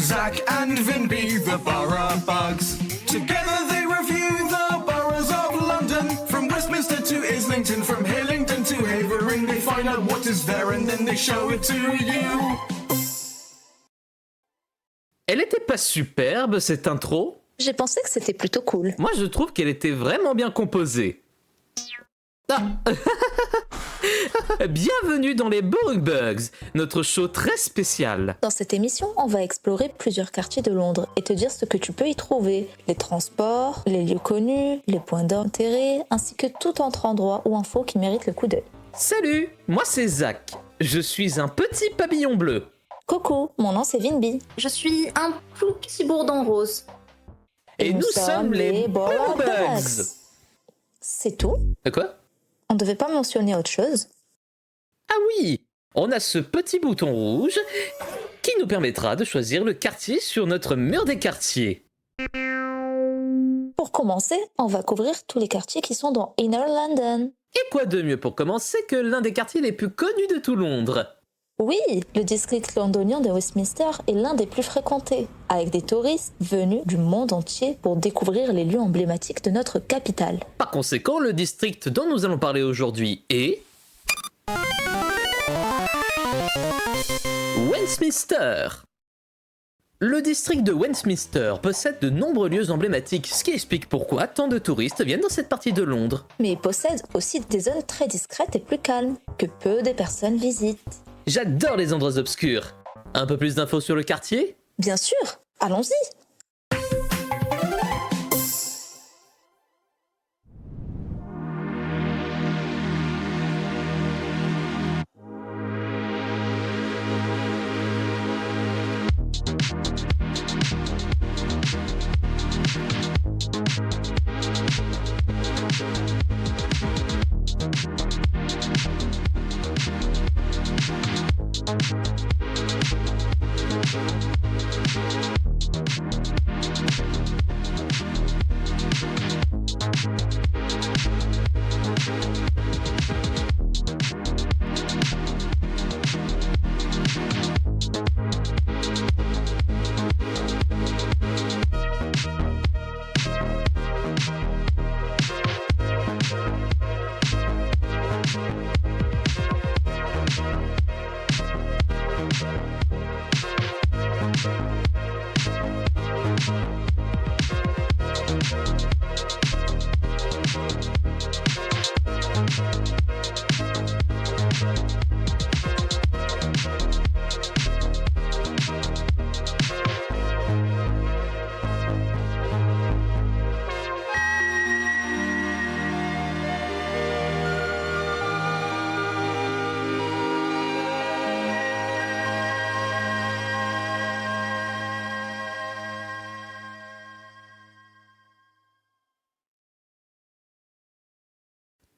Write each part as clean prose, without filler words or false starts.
Zach and Vinby, the borough bugs. Together they review the boroughs of London. From Westminster to Islington, from Hillingdon to Havering. They find out what is there and then they show it to you. Elle était pas superbe, cette intro? J'ai pensé que c'était plutôt cool. Moi, je trouve qu'elle était vraiment bien composée. Ah. Bienvenue dans les Borough Bugs, notre show très spécial. Dans cette émission, on va explorer plusieurs quartiers de Londres et te dire ce que tu peux y trouver. Les transports, les lieux connus, les points d'intérêt, ainsi que tout autre endroit ou info qui mérite le coup d'œil. Salut, moi c'est Zach. Je suis un petit papillon bleu. Coucou, mon nom c'est Vinby. Je suis un tout petit bourdon rose. Et nous sommes les Borough Bugs. C'est tout? Quoi? On devait pas mentionner autre chose? Ah oui, on a ce petit bouton rouge qui nous permettra de choisir le quartier sur notre mur des quartiers. Pour commencer, on va couvrir tous les quartiers qui sont dans Inner London. Et quoi de mieux pour commencer que l'un des quartiers les plus connus de tout Londres? Oui, le district londonien de Westminster est l'un des plus fréquentés, avec des touristes venus du monde entier pour découvrir les lieux emblématiques de notre capitale. Par conséquent, le district dont nous allons parler aujourd'hui est... Westminster. Le district de Westminster possède de nombreux lieux emblématiques, ce qui explique pourquoi tant de touristes viennent dans cette partie de Londres. Mais il possède aussi des zones très discrètes et plus calmes, que peu de personnes visitent. J'adore les endroits obscurs. Un peu plus d'infos sur le quartier? Bien sûr, allons-y.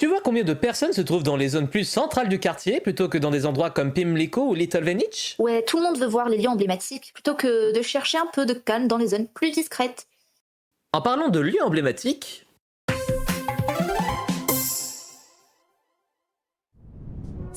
Tu vois combien de personnes se trouvent dans les zones plus centrales du quartier plutôt que dans des endroits comme Pimlico ou Little Greenwich? Ouais, tout le monde veut voir les lieux emblématiques plutôt que de chercher un peu de calme dans les zones plus discrètes. En parlant de lieux emblématiques...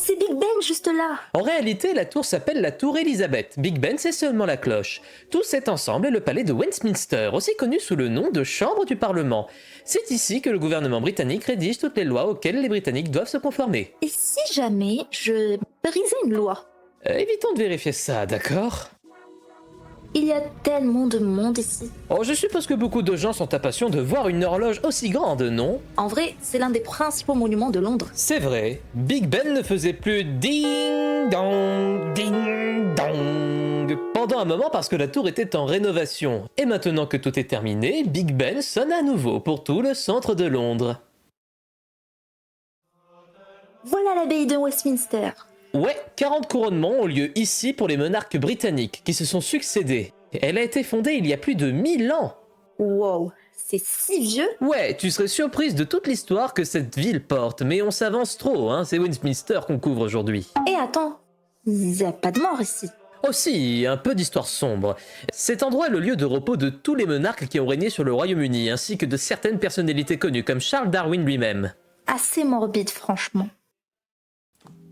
C'est Big Ben juste là. En réalité, la tour s'appelle la Tour Elizabeth. Big Ben, c'est seulement la cloche. Tout cet ensemble est le palais de Westminster, aussi connu sous le nom de Chambre du Parlement. C'est ici que le gouvernement britannique rédige toutes les lois auxquelles les Britanniques doivent se conformer. Et si jamais je brisais une loi? Évitons de vérifier ça, d'accord? Il y a tellement de monde ici. Oh, je suppose que beaucoup de gens sont impatients de voir une horloge aussi grande, non? En vrai, c'est l'un des principaux monuments de Londres. C'est vrai, Big Ben ne faisait plus ding dong pendant un moment parce que la tour était en rénovation. Et maintenant que tout est terminé, Big Ben sonne à nouveau pour tout le centre de Londres. Voilà l'abbaye de Westminster. Ouais, 40 couronnements ont lieu ici pour les monarques britanniques qui se sont succédés. Elle a été fondée il y a plus de 1000 ans. Wow, c'est si vieux. Ouais, tu serais surprise de toute l'histoire que cette ville porte, mais on s'avance trop, hein, c'est Westminster qu'on couvre aujourd'hui. Et attends, il n'y a pas de mort ici. Aussi, un peu d'histoire sombre. Cet endroit est le lieu de repos de tous les monarques qui ont régné sur le Royaume-Uni, ainsi que de certaines personnalités connues, comme Charles Darwin lui-même. Assez morbide, franchement.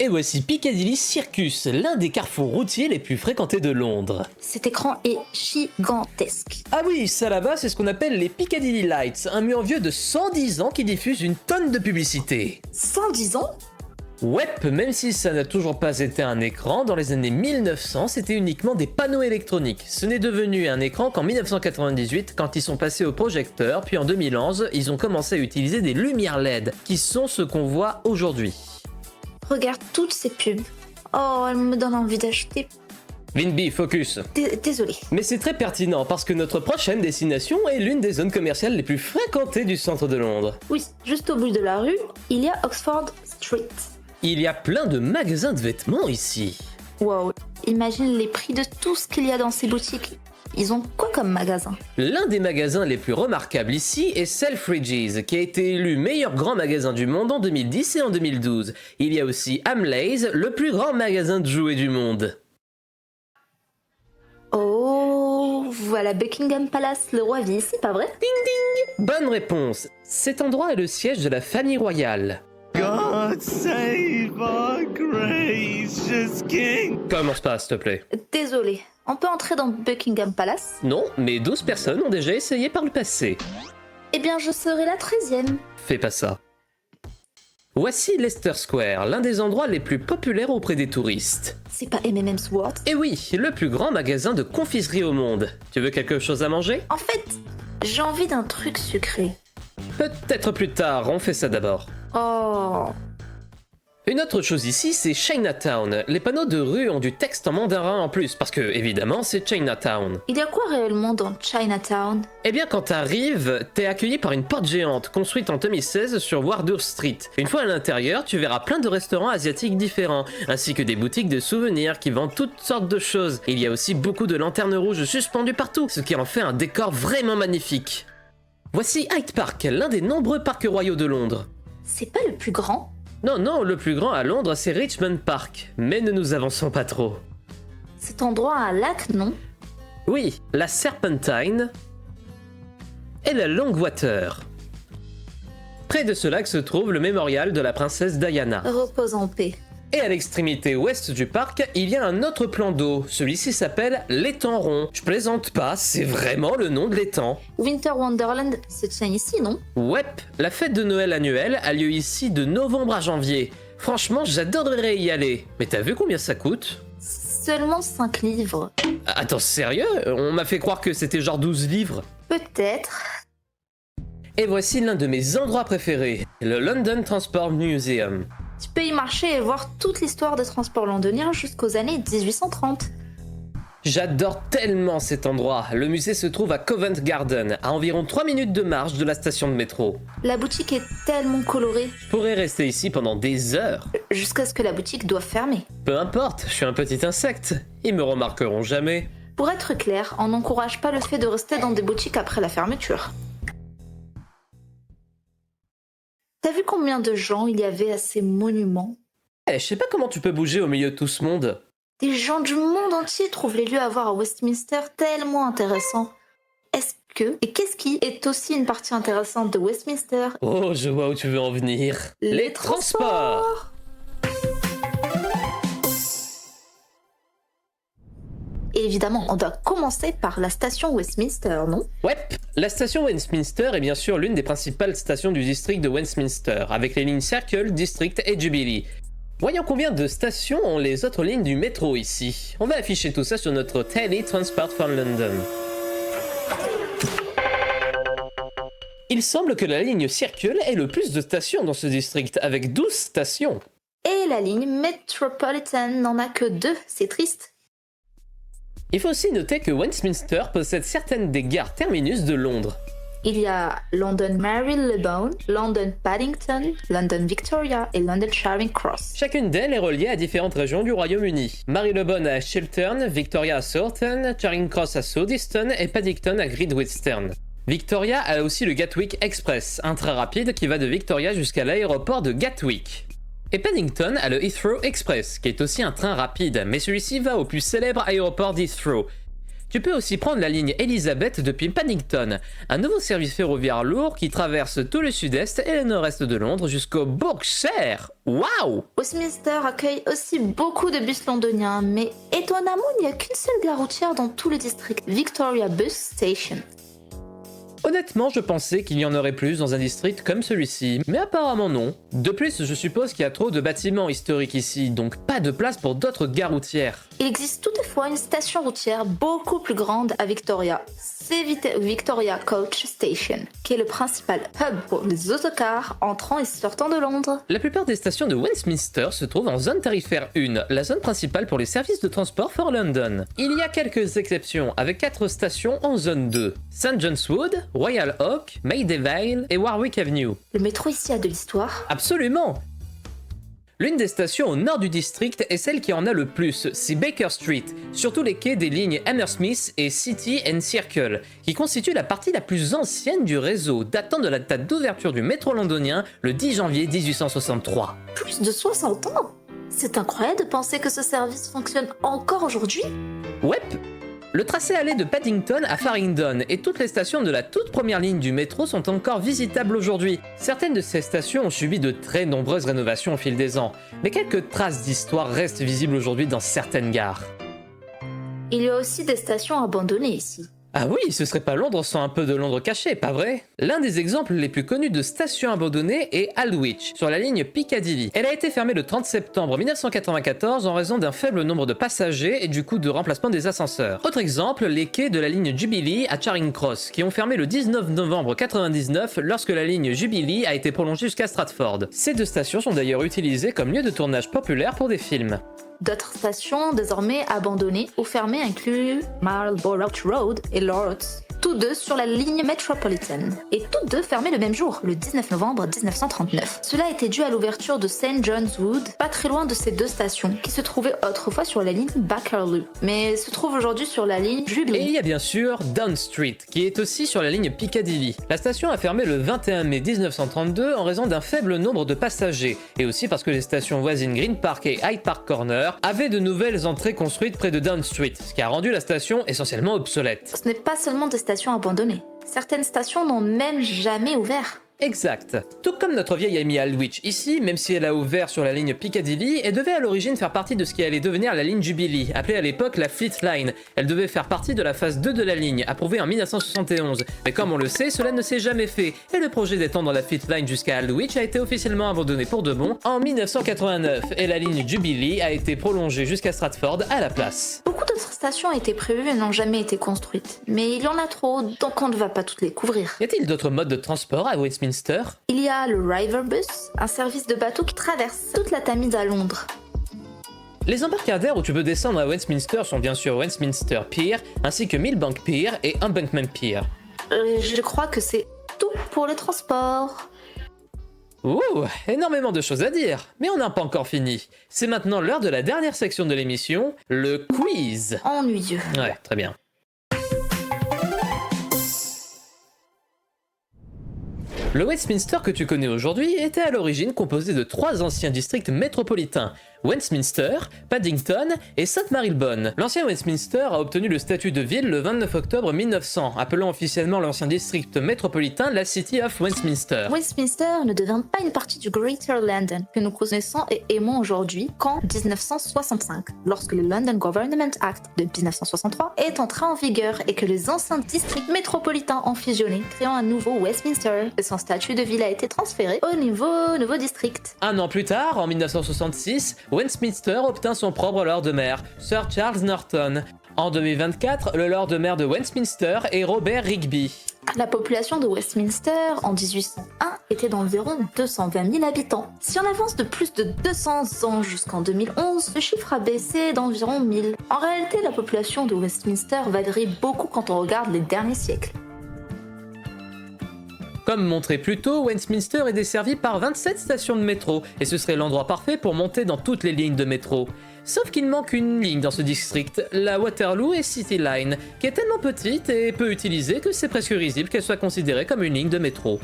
Et voici Piccadilly Circus, l'un des carrefours routiers les plus fréquentés de Londres. Cet écran est gigantesque. Ah oui, ça là-bas, c'est ce qu'on appelle les Piccadilly Lights, un mur vieux de 110 ans qui diffuse une tonne de publicité. 110 ans? Ouais, même si ça n'a toujours pas été un écran, dans les années 1900, c'était uniquement des panneaux électroniques. Ce n'est devenu un écran qu'en 1998, quand ils sont passés au projecteur, puis en 2011, ils ont commencé à utiliser des lumières LED, qui sont ce qu'on voit aujourd'hui. Regarde toutes ces pubs. Oh, elles me donnent envie d'acheter. Vinby, focus. Désolé. Mais c'est très pertinent parce que notre prochaine destination est l'une des zones commerciales les plus fréquentées du centre de Londres. Oui, juste au bout de la rue, il y a Oxford Street. Il y a plein de magasins de vêtements ici. Wow, imagine les prix de tout ce qu'il y a dans ces boutiques. Ils ont quoi comme magasin? L'un des magasins les plus remarquables ici est Selfridges, qui a été élu meilleur grand magasin du monde en 2010 et en 2012. Il y a aussi Hamleys, le plus grand magasin de jouets du monde. Oh, voilà Buckingham Palace, le roi vit, c'est pas vrai? Bonne réponse. Cet endroit est le siège de la famille royale. God save our gracious king. Commence pas, s'il te plaît. Désolé, on peut entrer dans Buckingham Palace? Non, mais 12 personnes ont déjà essayé par le passé. Eh bien, je serai la 13e. Fais pas ça. Voici Leicester Square, l'un des endroits les plus populaires auprès des touristes. C'est pas M&M's World? Et oui, le plus grand magasin de confiserie au monde. Tu veux quelque chose à manger? En fait, j'ai envie d'un truc sucré. Peut-être plus tard, on fait ça d'abord. Oh, Une autre chose ici, c'est Chinatown. Les panneaux de rue ont du texte en mandarin en plus, parce que, évidemment, c'est Chinatown. il y a quoi réellement dans Chinatown? Eh bien, quand t'arrives, t'es accueilli par une porte géante, construite en 2016 sur Wardour Street. Une fois à l'intérieur, tu verras plein de restaurants asiatiques différents, ainsi que des boutiques de souvenirs qui vendent toutes sortes de choses. Il y a aussi beaucoup de lanternes rouges suspendues partout, ce qui en fait un décor vraiment magnifique. Voici Hyde Park, l'un des nombreux parcs royaux de Londres. C'est pas le plus grand? Non, le plus grand à Londres, c'est Richmond Park, mais ne nous avançons pas trop. Cet endroit a un lac, non? Oui, la Serpentine et la Longwater. Près de ce lac se trouve le mémorial de la princesse Diana. Repose en paix. Et à l'extrémité ouest du parc, il y a un autre plan d'eau. Celui-ci s'appelle l'étang rond. Je plaisante pas, c'est vraiment le nom de l'étang. Winter Wonderland se tient ici, non? Ouais, la fête de Noël annuelle a lieu ici de novembre à janvier. Franchement, j'adorerais y aller. Mais t'as vu combien ça coûte? Seulement 5 livres. Attends, sérieux? On m'a fait croire que c'était genre 12 livres. Peut-être. Et voici l'un de mes endroits préférés, le London Transport Museum. Tu peux y marcher et voir toute l'histoire des transports londoniens jusqu'aux années 1830. J'adore tellement cet endroit. Le musée se trouve à Covent Garden, à environ 3 minutes de marche de la station de métro. La boutique est tellement colorée, Je pourrais rester ici pendant des heures. jusqu'à ce que la boutique doive fermer. Peu importe, je suis un petit insecte. Ils me remarqueront jamais. Pour être clair, on n'encourage pas le fait de rester dans des boutiques après la fermeture. T'as vu combien de gens il y avait à ces monuments? Je sais pas comment tu peux bouger au milieu de tout ce monde. Des gens du monde entier trouvent les lieux à voir à Westminster tellement intéressants. Est-ce que, et qu'est-ce qui est aussi une partie intéressante de Westminster? Oh, je vois où tu veux en venir. Les transports. Et évidemment, on doit commencer par la station Westminster, non? Ouais, la station Westminster est bien sûr l'une des principales stations du district de Westminster, avec les lignes Circle, District et Jubilee. Voyons combien de stations ont les autres lignes du métro ici. On va afficher tout ça sur notre Tele Transport for London. Il semble que la ligne Circle ait le plus de stations dans ce district, avec 12 stations. Et la ligne Metropolitan n'en a que 2, c'est triste. Il faut aussi noter que Westminster possède certaines des gares terminus de Londres. Il y a London Marylebone, London Paddington, London Victoria et London Charing Cross. Chacune d'elles est reliée à différentes régions du Royaume-Uni. Marylebone à Chiltern, Victoria à Southampton, Charing Cross à Southampton et Paddington à Great Western. Victoria a aussi le Gatwick Express, un train rapide qui va de Victoria jusqu'à l'aéroport de Gatwick. Et Paddington a le Heathrow Express, qui est aussi un train rapide, mais celui-ci va au plus célèbre aéroport d'Heathrow. Tu peux aussi prendre la ligne Elizabeth depuis Paddington, un nouveau service ferroviaire lourd qui traverse tout le sud-est et le nord-est de Londres jusqu'au Berkshire. Waouh! Westminster accueille aussi beaucoup de bus londoniens, mais étonnamment, il n'y a qu'une seule gare routière dans tout le district, Victoria Bus Station. Honnêtement, je pensais qu'il y en aurait plus dans un district comme celui-ci, mais apparemment non. De plus, je suppose qu'il y a trop de bâtiments historiques ici, donc pas de place pour d'autres gares routières. Il existe toutefois une station routière beaucoup plus grande à Victoria. C'est Victoria Coach Station, qui est le principal hub pour les autocars entrant et sortant de Londres. La plupart des stations de Westminster se trouvent en zone tarifaire 1, la zone principale pour les services de transport for London. Il y a quelques exceptions, avec 4 stations en zone 2. St. John's Wood, Royal Oak, Maida Vale et Warwick Avenue. Le métro ici a de l'histoire. Absolument! L'une des stations au nord du district est celle qui en a le plus, c'est Baker Street, surtout les quais des lignes Hammersmith et City and Circle, qui constituent la partie la plus ancienne du réseau, datant de la date d'ouverture du métro londonien le 10 janvier 1863. Plus de 60 ans! C'est incroyable de penser que ce service fonctionne encore aujourd'hui. Ouais. Le tracé allait de Paddington à Farringdon et toutes les stations de la toute première ligne du métro sont encore visitables aujourd'hui. Certaines de ces stations ont subi de très nombreuses rénovations au fil des ans, mais quelques traces d'histoire restent visibles aujourd'hui dans certaines gares. Il y a aussi des stations abandonnées ici. Ah oui, ce serait pas Londres sans un peu de Londres caché, pas vrai? L'un des exemples les plus connus de stations abandonnées est Aldwych, sur la ligne Piccadilly. Elle a été fermée le 30 septembre 1994 en raison d'un faible nombre de passagers et du coût de remplacement des ascenseurs. Autre exemple, les quais de la ligne Jubilee à Charing Cross, qui ont fermé le 19 novembre 1999 lorsque la ligne Jubilee a été prolongée jusqu'à Stratford. Ces deux stations sont d'ailleurs utilisées comme lieu de tournage populaire pour des films. D'autres stations désormais abandonnées ou fermées incluent Marlborough Road et Lords, tous deux sur la ligne Metropolitan, et toutes deux fermées le même jour, le 19 novembre 1939. Cela était dû à l'ouverture de St. John's Wood, pas très loin de ces deux stations, qui se trouvaient autrefois sur la ligne Bakerloo, mais se trouve aujourd'hui sur la ligne Jubilee. Et il y a bien sûr Down Street, qui est aussi sur la ligne Piccadilly. La station a fermé le 21 mai 1932 en raison d'un faible nombre de passagers, et aussi parce que les stations voisines Green Park et Hyde Park Corner avaient de nouvelles entrées construites près de Down Street, ce qui a rendu la station essentiellement obsolète. Ce n'est pas seulement des stations abandonnées. Certaines stations n'ont même jamais ouvert. Exact. Tout comme notre vieille amie Aldwych, ici, même si elle a ouvert sur la ligne Piccadilly, elle devait à l'origine faire partie de ce qui allait devenir la ligne Jubilee, appelée à l'époque la Fleet Line. Elle devait faire partie de la phase 2 de la ligne, approuvée en 1971. Mais comme on le sait, cela ne s'est jamais fait, et le projet d'étendre la Fleet Line jusqu'à Aldwych a été officiellement abandonné pour de bon en 1989, et la ligne Jubilee a été prolongée jusqu'à Stratford à la place. Beaucoup d'autres stations étaient prévues et n'ont jamais été construites. Mais il y en a trop, donc on ne va pas toutes les couvrir. Y a-t-il d'autres modes de transport à Westminster? Il y a le Riverbus, un service de bateau qui traverse toute la Tamise à Londres. Les embarcadères où tu peux descendre à Westminster sont bien sûr Westminster Pier, ainsi que Millbank Pier et Embankment Pier. Je crois que c'est tout pour le transport. Ouh, énormément de choses à dire, mais on n'a pas encore fini. C'est maintenant l'heure de la dernière section de l'émission, le quiz. Ennuyeux. Ouais, très bien. Le Westminster que tu connais aujourd'hui était à l'origine composé de 3 anciens districts métropolitains, Westminster, Paddington et St. Marylebone. L'ancien Westminster a obtenu le statut de ville le 29 octobre 1900, appelant officiellement l'ancien district métropolitain la City of Westminster. Westminster ne devint pas une partie du Greater London que nous connaissons et aimons aujourd'hui qu'en 1965, lorsque le London Government Act de 1963 est entré en vigueur et que les anciens districts métropolitains ont fusionné, créant un nouveau Westminster, et son statut de ville a été transféré au nouveau district. Un an plus tard, en 1966, Westminster obtint son propre Lord Mayor, Sir Charles Norton. En 2024, le Lord Mayor de Westminster est Robert Rigby. La population de Westminster en 1801 était d'environ 220 000 habitants. Si on avance de plus de 200 ans jusqu'en 2011, ce chiffre a baissé d'environ 1000. En réalité, la population de Westminster varie beaucoup quand on regarde les derniers siècles. Comme montré plus tôt, Westminster est desservi par 27 stations de métro, et ce serait l'endroit parfait pour monter dans toutes les lignes de métro. Sauf qu'il manque une ligne dans ce district, la Waterloo et City Line, qui est tellement petite et peu utilisée que c'est presque risible qu'elle soit considérée comme une ligne de métro.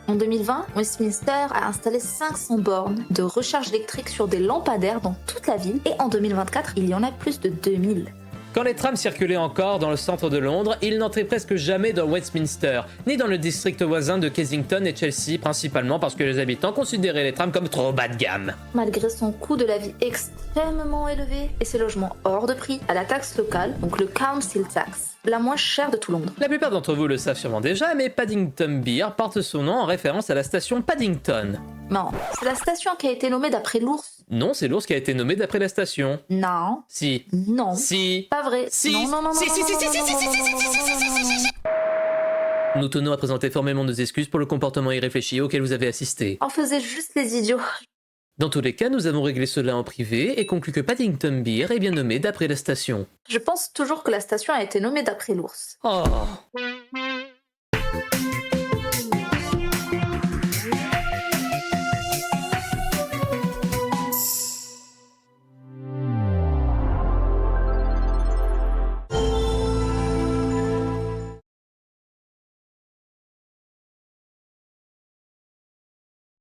En 2020, Westminster a installé 500 bornes de recharge électrique sur des lampadaires dans toute la ville, et en 2024, il y en a plus de 2000. Quand les trams circulaient encore dans le centre de Londres, ils n'entraient presque jamais dans Westminster, ni dans le district voisin de Kensington et Chelsea, principalement parce que les habitants considéraient les trams comme trop bas de gamme. Malgré son coût de la vie extrêmement élevé et ses logements hors de prix, à la taxe locale, donc le Council Tax, la moins chère de tout Londres. La plupart d'entre vous le savent sûrement déjà, mais Paddington Beer porte son nom en référence à la station Paddington. Non, c'est la station qui a été nommée d'après l'ours. Non, c'est l'ours qui a été nommé d'après la station. Non. Si. Non. Si. Pas vrai. Si. Non, non, non, non, Si, non, si, non, si, non, si, non, si, non, si, non, si, non, si, non, si, non, si, non, si, non, si, non, si, non. si. Nous tenons à présenter formellement nos excuses pour le comportement irréfléchi auquel vous avez assisté. On faisait juste les idiots. Dans tous les cas, nous avons réglé cela en privé et conclu que Paddington Beer est bien nommé d'après la station. Je pense toujours que la station a été nommée d'après l'ours. Oh.